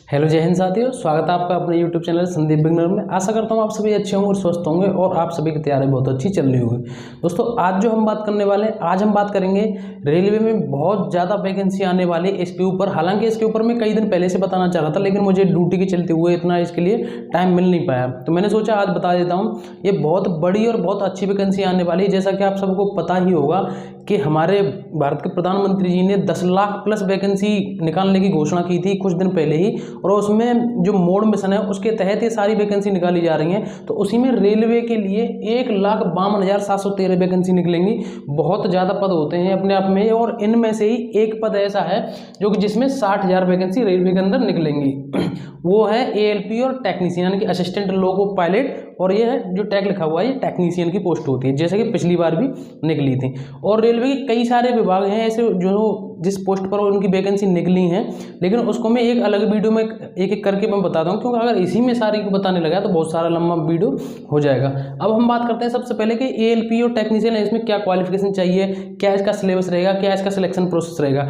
Hello जय हिंद साथियों, स्वागत है आपका अपने यूट्यूब चैनल संदीप बिगनर में। आशा करता हूँ आप सभी अच्छे होंगे और स्वस्थ होंगे और आप सभी की तैयारी बहुत अच्छी चल रही होगी। दोस्तों आज जो हम बात करने वाले हैं, आज हम बात करेंगे रेलवे में बहुत ज़्यादा वैकेंसी आने वाली है इसके ऊपर। हालांकि इसके ऊपर मैं कई दिन पहले से बताना चाह रहा था, लेकिन मुझे ड्यूटी के चलते हुए इतना इसके लिए टाइम मिल नहीं पाया, तो मैंने सोचा आज बता देता हूँ। ये बहुत बड़ी और बहुत अच्छी वैकेंसी आने वाली है। जैसा कि आप सबको पता ही होगा कि हमारे भारत के प्रधानमंत्री जी ने 10 लाख प्लस वैकेंसी निकालने की घोषणा की थी कुछ दिन पहले ही, और उसमें जो मोड मिशन है उसके तहत ये सारी वैकेंसी निकाली जा रही हैं। तो उसी में रेलवे के लिए 1,52,713 वैकेंसी निकलेंगी। बहुत ज़्यादा पद होते हैं अपने आप में, और इनमें से ही एक पद ऐसा है जो कि जिसमें 60,000 वैकेंसी रेलवे के अंदर निकलेंगी। वो है ALP और टेक्नीशियन यानी कि असिस्टेंट लोको पायलट, और ये है जो टैग लिखा हुआ है ये टेक्नीशियन की पोस्ट होती है, जैसे कि पिछली बार भी निकली थी। और रेलवे के कई सारे विभाग हैं ऐसे जो जिस पोस्ट पर उनकी वैकेंसी निकली हैं, लेकिन उसको मैं एक अलग वीडियो में एक एक करके मैं बताता हूँ, क्योंकि अगर इसी में सारी को बताने लगा तो बहुत सारा लंबा वीडियो हो जाएगा। अब हम बात करते हैं सबसे पहले कि ALP और टेक्नीशियन है, इसमें क्या क्वालिफिकेशन चाहिए, क्या इसका सिलेबस रहेगा, क्या इसका सिलेक्शन प्रोसेस रहेगा।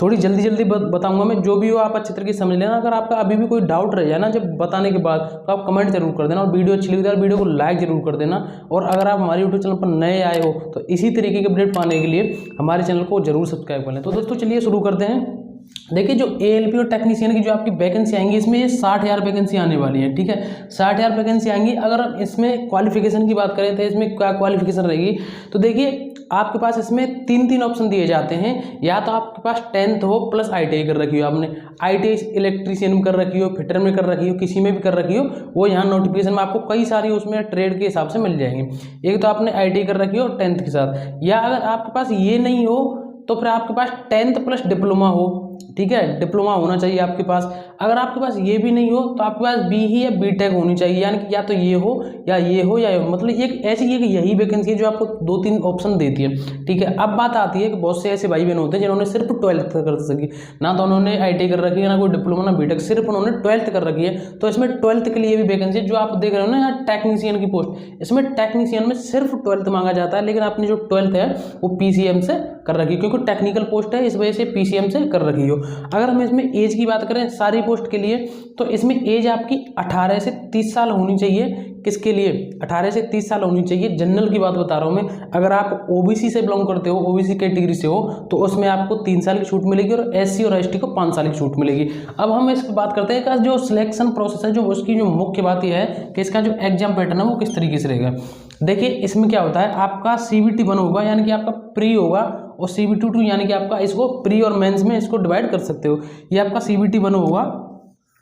थोड़ी जल्दी बताऊंगा मैं, जो भी हो आप अच्छी तरीके से समझ लेना। अगर आपका अभी भी कोई डाउट रह जाए ना जब बताने के बाद, तो आप कमेंट जरूर कर देना, और वीडियो अच्छी लगी तो वीडियो को लाइक जरूर कर देना। और अगर आप हमारे यूट्यूब चैनल पर नए आए हो तो इसी तरीके के अपडेट पाने के लिए हमारे चैनल को जरूर सब्सक्राइब कर लें। तो दोस्तों चलिए शुरू करते हैं। देखिए जो ALP और टेक्नीशियन की जो आपकी वैकेंसी आएंगी, इसमें ये 60,000 वैकेंसी आने वाली है। ठीक है, 60,000 वैकेंसी आएंगी। अगर इसमें क्वालिफिकेशन की बात करें तो इसमें क्या क्वालिफिकेशन रहेगी, तो देखिए आपके पास इसमें तीन ऑप्शन दिए जाते हैं। या तो आपके पास 10th हो प्लस ITI कर रखी हो, आपने ITI इलेक्ट्रीशियन में कर रखी हो, फिटर में कर रखी हो, किसी में भी कर रखी हो, वो यहाँ नोटिफिकेशन में आपको कई सारी उसमें ट्रेड के हिसाब से मिल जाएंगी। एक तो आपने ITI कर रखी हो 10th के साथ, या अगर आपके पास ये नहीं हो तो फिर आपके पास 10th प्लस डिप्लोमा हो। ठीक है, डिप्लोमा होना चाहिए आपके पास। अगर आपके पास ये भी नहीं हो तो आपके पास BE या BTech होनी चाहिए, यानी कि या तो ये हो या ये हो या ये हो। मतलब एक ऐसी है कि यही वैकेंसी है जो आपको 2-3 ऑप्शन देती है। ठीक है, अब बात आती है कि बहुत से ऐसे भाई बहन होते हैं जिन्होंने सिर्फ 12th कर सकी, ना तो उन्होंने ITI कर रखी है, ना कोई डिप्लोमा, ना BTech, सिर्फ उन्होंने 12th कर रखी है। तो इसमें 12th के लिए भी वैकेंसी जो आप देख रहे हो ना यहाँ टेक्नीशियन की पोस्ट, इसमें टेक्नीशियन में सिर्फ 12th मांगा जाता है, लेकिन आपने जो 12th है वो PCM से कर रखी है, क्योंकि टेक्निकल पोस्ट है इस वजह से PCM से कर रखी हो। अगर हम इसमें एज की बात करें सारी पोस्ट के लिए, तो इसमें एज आपकी 18 से 30 साल होनी चाहिए। किसके लिए? 18 से 30 साल होनी चाहिए। जनरल की बात बता रहा हूँ मैं। अगर आप OBC से बिलोंग करते हो, OBC कैटेगरी से हो, तो उसमें आपको 3 साल की छूट मिलेगी, और SC और ST को 5 साल की छूट मिलेगी। अब हम इसकी बात करते हैं कि जो सिलेक्शन प्रोसेस है, जो उसकी जो मुख्य बात यह है कि इसका जो एग्जाम पैटर्न है वो किस तरीके से रहेगा। देखिए इसमें क्या होता है, आपका CBT 1 होगा, यानी कि आपका प्री होगा, और CBT 2 यानी कि आपका इसको प्री और मेंस में इसको डिवाइड कर सकते हो। ये आपका CBT 1 होगा,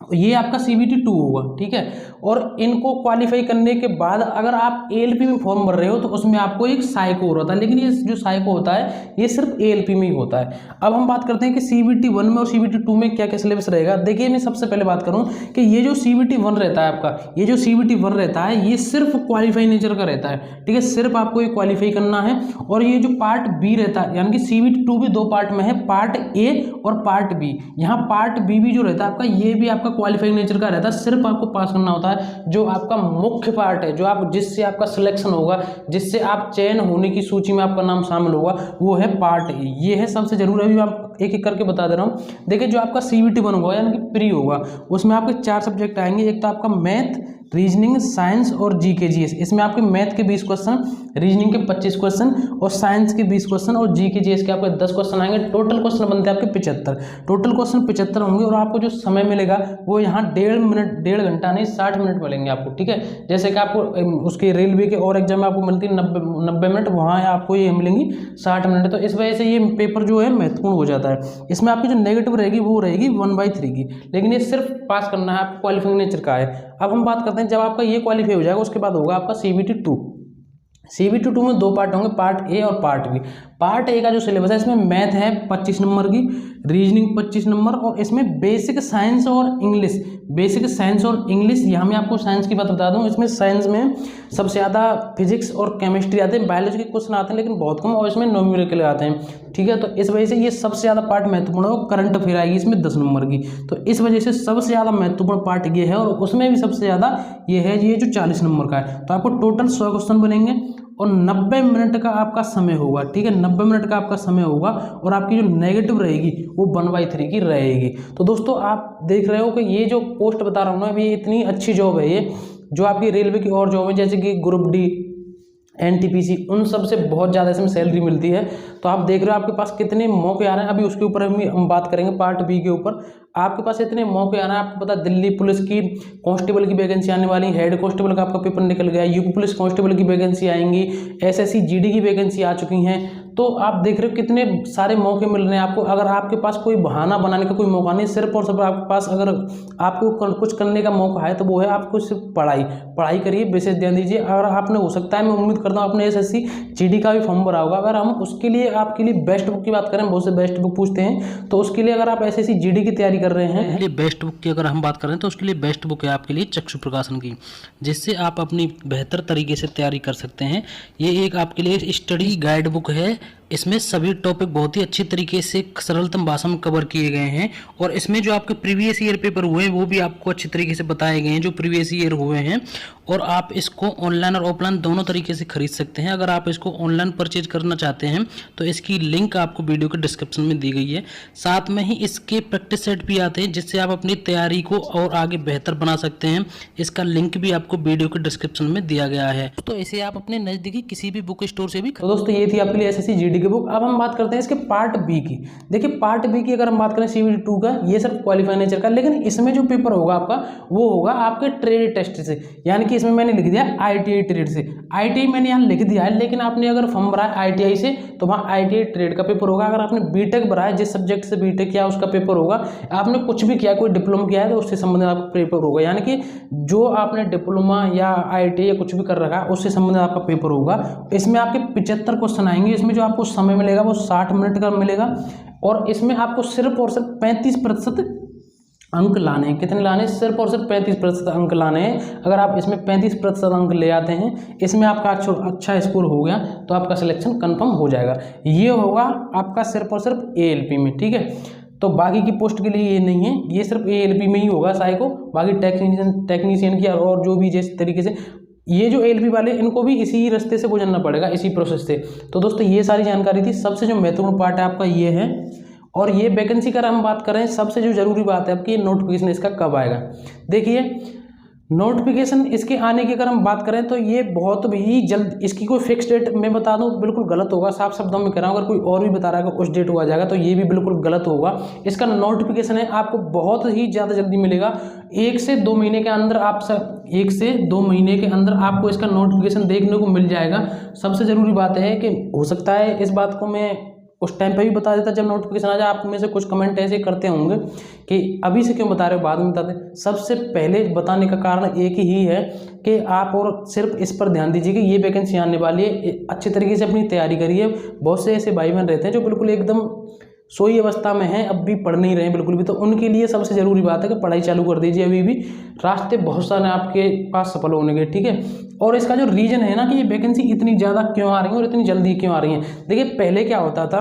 ये आपका CBT 2 होगा। ठीक है, और इनको क्वालिफाई करने के बाद अगर आप ALP में फॉर्म भर रहे हो तो उसमें आपको एक साइको होता है, लेकिन ये जो साइको होता है ये सिर्फ ALP में ही होता है। अब हम बात करते हैं कि CBT 1 में और CBT 2 में क्या क्या सिलेबस रहेगा। देखिए मैं सबसे पहले बात करूं कि ये जो CBT 1 रहता है आपका, ये जो CBT 1 रहता है ये सिर्फ क्वालिफाई नेचर का रहता है। ठीक है, सिर्फ आपको ये क्वालिफाई करना है। और ये जो पार्ट B रहता है, यानी कि CBT 2 भी 2 पार्ट में है, पार्ट A और पार्ट B। यहाँ पार्ट B भी जो रहता है आपका, ये भी आपका क्वालिफाइंग नेचर का रहता है। सिर्फ आपको पास करना होता है। जो आपका मुख्य पार्ट है, जो आप जिससे आपका सिलेक्शन होगा, जिससे आप चयन होने की सूची में आपका नाम शामिल होगा, वो है पार्ट ए। ये है सबसे जरूरी। अभी आप एक एक करके बता दे रहा हूँ। देखिए जो आपका CBT 1 होगा यानी कि प्री होगा, उसमें आपके 4 सब्जेक्ट आएंगे। एक तो आपका मैथ, रीजनिंग, साइंस और GK GS। इसमें आपके मैथ के 20 क्वेश्चन, रीजनिंग के 25 क्वेश्चन, और साइंस के 20 क्वेश्चन, और GK GS के आपके 10 क्वेश्चन आएंगे। टोटल क्वेश्चन बनते हैं आपके 75। टोटल क्वेश्चन 75 होंगे, और आपको जो समय मिलेगा वो यहाँ 1.5 घंटा नहीं 60 मिनट मिलेंगे आपको। ठीक है, जैसे कि आपको उसके रेलवे के और एग्जाम में आपको मिलती है 90 मिनट, वहाँ आपको ये मिलेंगी 60 मिनट। तो इस वजह से ये पेपर जो है महत्वपूर्ण हो जाता है। इसमें आपकी जो नेगेटिव रहेगी वो रहेगी 1/3 की, लेकिन ये सिर्फ पास करना है, आपको क्वालिफाइंग नेचर का है। अब हम बात करते हैं जब आपका ये क्वालिफाई हो जाएगा उसके बाद होगा आपका CBT 2। CBT 2 में 2 पार्ट होंगे, पार्ट A और पार्ट B। पार्ट A का जो सिलेबस है इसमें मैथ है 25 नंबर की, रीजनिंग 25 नंबर, और इसमें बेसिक साइंस और इंग्लिश, बेसिक साइंस और इंग्लिश। यहाँ मैं आपको साइंस की बात बता दूँ, इसमें साइंस में सबसे ज़्यादा फिजिक्स और केमिस्ट्री आते हैं, बायोलॉजी के क्वेश्चन आते हैं लेकिन बहुत कम, और इसमें न्यूमेरिकल आते हैं। ठीक है, तो इस वजह से ये सबसे ज़्यादा पार्ट महत्वपूर्ण है। करंट अफेयर आएगी इसमें 10 नंबर की, तो इस वजह से सबसे ज़्यादा महत्वपूर्ण पार्ट ये है, और उसमें भी सबसे ज़्यादा ये है, ये जो 40 नंबर का है। तो आपको टोटल 100 क्वेश्चन बनेंगे, और 90 मिनट का आपका समय होगा, ठीक है, 90 मिनट का आपका समय होगा और आपकी जो नेगेटिव रहेगी वो 1/3 की रहेगी। तो दोस्तों आप देख रहे हो कि ये जो पोस्ट बता रहा हूँ ना अभी, इतनी अच्छी जॉब है ये, जो आपकी रेलवे की और जॉब है जैसे कि ग्रुप डी, NTPC, उन सब से बहुत ज़्यादा इसमें सैलरी मिलती है। तो आप देख रहे हो आपके पास कितने मौके आ रहे हैं, अभी उसके ऊपर हम बात करेंगे पार्ट बी के ऊपर। आपके पास इतने मौके आ रहे हैं, आपको पता दिल्ली पुलिस की कांस्टेबल की वैकेंसी आने वाली, हेड कांस्टेबल का आपका पेपर निकल गया, यूपी पुलिस कांस्टेबल की वैकेंसी आएंगी, SSC GD की वैकेंसी आ चुकी हैं। तो आप देख रहे हो कितने सारे मौके मिल रहे हैं आपको। अगर आपके पास कोई बहाना बनाने का कोई मौका नहीं, सिर्फ और सिर्फ आपके पास अगर आपको कुछ करने का मौका है तो वो है आपको सिर्फ पढ़ाई करिए, विशेष ध्यान दीजिए। अगर आपने हो सकता है, मैं उम्मीद करता हूँ आपने SSC GD का भी फॉर्म भरा होगा। अगर हम उसके लिए आपके लिए बेस्ट बुक की बात करें, बहुत से बेस्ट बुक पूछते हैं, तो उसके लिए अगर आप SSC GD की तैयारी कर रहे हैं, बेस्ट बुक की अगर हम बात करें तो उसके लिए बेस्ट बुक है आपके लिए चक्षु प्रकाशन की, जिससे आप अपनी बेहतर तरीके से तैयारी कर सकते हैं। ये एक आपके लिए स्टडी गाइड बुक है। इसमें सभी टॉपिक बहुत ही अच्छी तरीके से सरलतम भाषा में कवर किए गए हैं और इसमें जो आपके प्रीवियस ईयर पेपर हुए हैं वो भी आपको अच्छी तरीके से बताए गए हैं जो प्रीवियस ईयर हुए हैं। और आप इसको ऑनलाइन और ऑफलाइन दोनों तरीके से खरीद सकते हैं। अगर आप इसको ऑनलाइन परचेज करना चाहते हैं तो इसकी लिंक आपको वीडियो के डिस्क्रिप्शन में दी गई है। साथ में ही इसके प्रैक्टिस सेट भी आते हैं जिससे आप अपनी तैयारी को और आगे बेहतर बना सकते हैं। इसका लिंक भी आपको वीडियो के डिस्क्रिप्शन में दिया गया है, तो इसे आप अपने नज़दीकी किसी भी बुक स्टोर से भी। तो दोस्तों ये थी आपके लिए SSC GD की बुक। अब हम बात करते हैं इसके पार्ट बी की। देखिए पार्ट बी की अगर हम बात करें CBT 2 का, ये सिर्फ क्वालिफाई नेचर का, लेकिन इसमें जो पेपर होगा आपका वो होगा आपके ट्रेड टेस्ट से, यानी कि इसमें मैंने लिख दिया ITI ट्रेड से। ITI मैंने यहाँ लिख दिया है, लेकिन आपने अगर फॉर्म भरा है ITI से तो वहाँ ITI ट्रेड का पेपर होगा। अगर आपने BTech भरा है, जिस सब्जेक्ट से BTech किया उसका पेपर होगा। आपने कुछ भी किया, कोई डिप्लोमा किया है तो उससे संबंधित आपका पेपर होगा, यानी कि जो आपने डिप्लोमा या ITI या कुछ भी कर रखा है उससे संबंधित आपका पेपर होगा। इसमें आपके 75 क्वेश्चन आएंगे। इसमें जो आपको समय मिलेगा वो 60 मिनट का मिलेगा और इसमें आपको सिर्फ और सिर्फ 35% अंक लाने हैं। कितने लाने हैं? सिर्फ और सिर्फ 35% अंक लाने हैं। अगर आप इसमें 35% अंक ले आते हैं, इसमें आपका अच्छा स्कोर हो गया तो आपका सिलेक्शन कंफर्म हो जाएगा। ये होगा आपका सिर्फ और सिर्फ ALP में, ठीक है। तो बाकी की पोस्ट के लिए ये नहीं है, ये सिर्फ ALP में ही होगा साई को। बाकी टेक्नीशियन की और जो भी जिस तरीके से ये जो ALP वाले, इनको भी इसी रास्ते से गुजरना पड़ेगा, इसी प्रोसेस से। तो दोस्तों ये सारी जानकारी थी। सबसे जो महत्वपूर्ण पार्ट है आपका ये है। और ये वैकेंसी का हम बात करें, सबसे जो जरूरी बात है आपकी, नोटिफिकेशन इसका कब आएगा। देखिए नोटिफिकेशन इसके आने की अगर हम बात करें तो ये बहुत ही जल्द, इसकी कोई फिक्स डेट मैं बता दूं तो बिल्कुल गलत होगा, साफ शब्दों में कह रहा हूँ। अगर कोई और भी बता रहा है कि उस डेट को आ जाएगा तो ये भी बिल्कुल गलत होगा। इसका नोटिफिकेशन है आपको बहुत ही ज़्यादा जल्दी मिलेगा। 1 से 2 महीने के अंदर 1 से 2 महीने के अंदर आपको इसका नोटिफिकेशन देखने को मिल जाएगा। सबसे ज़रूरी बात है कि हो सकता है इस बात को मैं उस टाइम पे भी बता देता जब नोटिफिकेशन आ जाए। आप में से कुछ कमेंट ऐसे करते होंगे कि अभी से क्यों बता रहे हो, बाद में बता दें। सबसे पहले बताने का कारण एक ही है कि आप और सिर्फ इस पर ध्यान दीजिए कि ये वैकेंसी आने वाली है, अच्छे तरीके से अपनी तैयारी करिए। बहुत से ऐसे भाई बहन रहते हैं जो बिल्कुल एकदम सोई अवस्था में हैं, अब भी पढ़ नहीं रहे हैं बिल्कुल भी, तो उनके लिए सबसे ज़रूरी बात है कि पढ़ाई चालू कर दीजिए। अभी भी रास्ते बहुत सारे आपके पास सफल होने के, ठीक है। और इसका जो रीज़न है ना कि ये वैकेंसी इतनी ज़्यादा क्यों आ रही है और इतनी जल्दी क्यों आ रही है। देखिए पहले क्या होता था,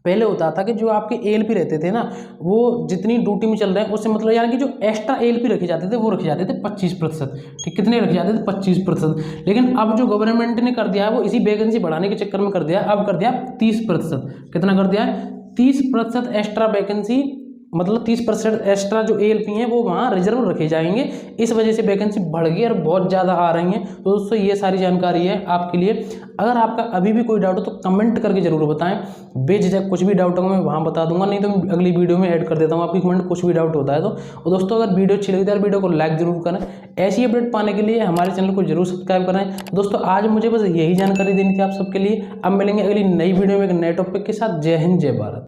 पहले होता था कि जो आपके ALP रहते थे ना, वो जितनी ड्यूटी में चल रहे हैं उससे मतलब, यानी कि जो एक्स्ट्रा ALP रखे जाते थे वो रखे जाते थे 25%, ठीक, कितने रखे जाते थे 25%। लेकिन अब जो गवर्नमेंट ने कर दिया है वो इसी वैकेंसी बढ़ाने के चक्कर में कर दिया, अब कर दिया 30%। कितना कर दिया है? 30% एक्स्ट्रा वैकेंसी, मतलब 30% एक्स्ट्रा जो ALP हैं वो वहाँ रिजर्व रखे जाएंगे। इस वजह से वैकेंसी बढ़ गई और बहुत ज़्यादा आ रही हैं। तो दोस्तों ये सारी जानकारी है आपके लिए। अगर आपका अभी भी कोई डाउट हो तो कमेंट करके जरूर बताएं, बेझिझक कुछ भी डाउट होगा मैं वहाँ बता दूंगा, नहीं तो अगली वीडियो में ऐड कर देता हूँ आपकी कमेंट, कुछ भी डाउट होता है तो। और दोस्तों अगर वीडियो अच्छी लगी तो वीडियो को लाइक जरूर करें। ऐसी अपडेट पाने के लिए हमारे चैनल को जरूर सब्सक्राइब करें। दोस्तों आज मुझे बस यही जानकारी देनी थी आप सबके लिए। अब मिलेंगे अगली नई वीडियो में एक नए टॉपिक के साथ। जय हिंद, जय भारत।